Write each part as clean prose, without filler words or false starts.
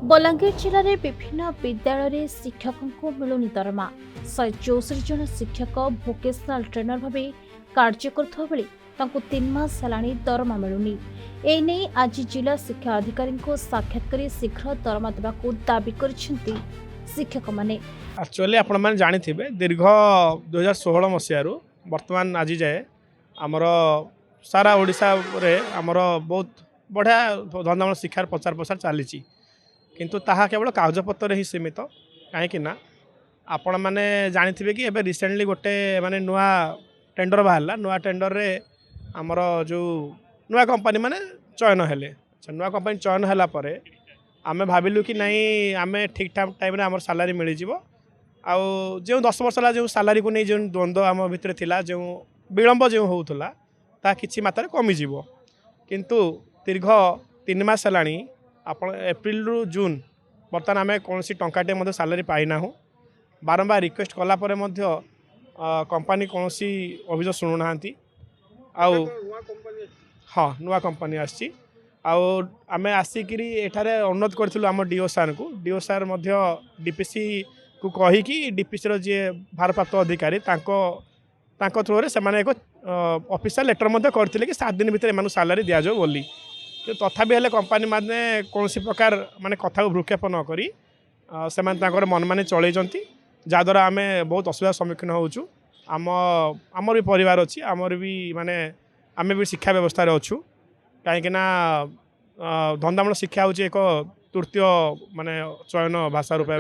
बलांगीर जिले में विभिन्न विद्यालय शिक्षकों को मिलुनी दरमा 164 जन शिक्षक भोकेशनाल ट्रेनर भाव कार्य करुवा बेले 3 मास है दरमा मिलुनी। एने आज जिला शिक्षा अधिकारी को साक्षात कर शीघ्र दरमा देवा दाबी कर शिक्षक माने। एक्चुअली आपण मैंने जानी दीर्घ 2016 मसीह बर्तमान आज जाए आमर सारा ओडिशा रे आमर बहुत बढ़िया धंदामूलक शिक्षार प्रचार प्रसार चली किंतु ताहा केवल कागजपत्र ही सीमित कहीं आपण मैंने जानी कि एबे रिसेंटली गोटे माने नुआ टेंडर बाहरला नुआ टेंडर रे आमर जो नुआ कंपनी माने चयन हेले नुआ कंपनी चयन होला परे आमे भाविलु कि नहीं आमे ठीक ठाक टाइम रे आमर सैलरी मिल जिवो आउ जो 10 वर्ष ला जो सैलरी को नहीं जो द्वंद्व आम भितर थिला जो विलंब जो होउथला ता किछि मात्रा कमी जिवो किंतु दीर्घ 3 मास हेलानी आपण एप्रिल रु जून बर्तमान आम कौन टंकाटे मध्य सैलरी पाईना बारंबार रिक्वेस्ट कला परे मध्य कंपनी कौन अभियोग शुणुना आउ हाँ नुआ कंपनी आसी आम आसिक अनुरोध करूँ आम डीओ सार को डीओ सार डीपीसी को कहीकि डीपीसी जी भारप्राप्त अधिकारी थ्रू से एक ऑफिशियल लेटर करते कि 7 दिन भीतर एम सैलरी दि जाओ बोली कि तथापि हेले कंपनी माने कौन प्रकार माने कथा को भ्रूक्षेप न करी से मन माने चलई जहाद्वारा आम बहुत असुविधार सम्मुखीन होचु आमर भी परिवार अच्छी आमर भी माने आम भी शिक्षा व्यवस्था अच्छु कहीं धंदामूलक शिक्षा हूँ एक तृतीय माने चयन भाषा रूप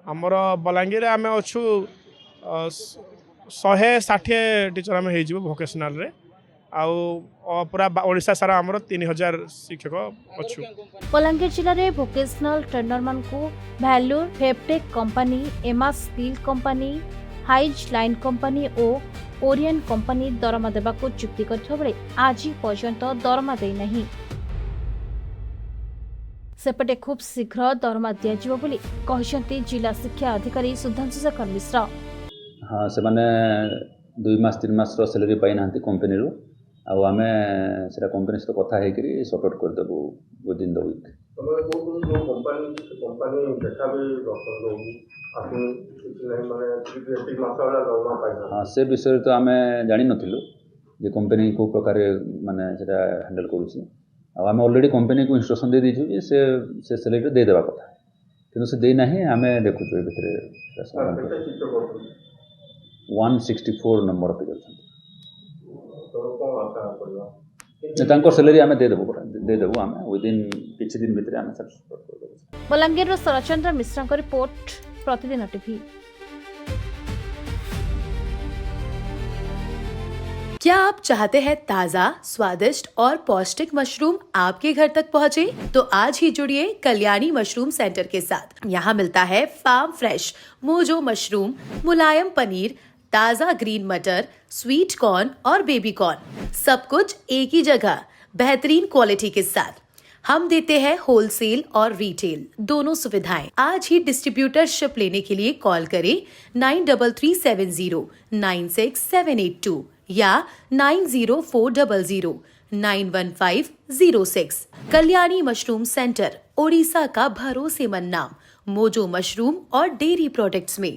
आमर बलांगीर आम अच्छु 160 टीचर आम हो भोकेशनाल रे आउ पूरा ओडिशा सारा आमर 3000 शिक्षक अच्छु। बलांगीर जिले में भोकेशनाल ट्रेनर मान को भैल्यूर फेपटेक कंपनी एमा स्टील कंपनी हाइज लाइन कंपनी और ओरियन कंपनी दरमा देवा चुक्ति करथिबा बेले आज पर्यंत दरमा दे नहीं सेपटे खूब शीघ्र दरमा दिया जिवो बोली कहछंती जिला शिक्षा अधिकारी सुधांशु शेखर मिश्र। हाँ से माने 2 मास 3 मास सैलरी पाई ना कंपनी रू आम से कंपनी सहित कथा होकर सर्ट आउट करदेबू विद इन द वीक। हाँ से विषय तो आम जानी नथिलु जे कंपनी को प्रकार माने सेटा हैंडल करूची आम ऑलरेडी कंपनी को इंस्ट्रक्शन दे दीचु जे से सैलरी दे देबा कथा किंतु से दे नाही आम देखुछु भितर 164 नंबर पे चलछन सैलरी आम देदेबू आम विद इन किछि दिन भितर आम सपोर्ट करदेबू। बलांगीर सरचंद्र मिश्र का रिपोर्ट प्रतिदिन टीवी। क्या आप चाहते हैं ताज़ा, स्वादिष्ट और पौष्टिक मशरूम आपके घर तक पहुंचे? तो आज ही जुड़िए कल्याणी मशरूम सेंटर के साथ। यहाँ मिलता है फार्म फ्रेश मोजो मशरूम, मुलायम पनीर, ताज़ा ग्रीन मटर, स्वीट कॉर्न और बेबी कॉर्न, सब कुछ एक ही जगह बेहतरीन क्वालिटी के साथ। हम देते हैं होलसेल और रिटेल दोनों सुविधाएं। आज ही डिस्ट्रीब्यूटरशिप लेने के लिए कॉल करें 9337096782 या 9040091506। कल्याणी मशरूम सेंटर ओडिशा का भरोसेमंद नाम मोजो मशरूम और डेयरी प्रोडक्ट्स में।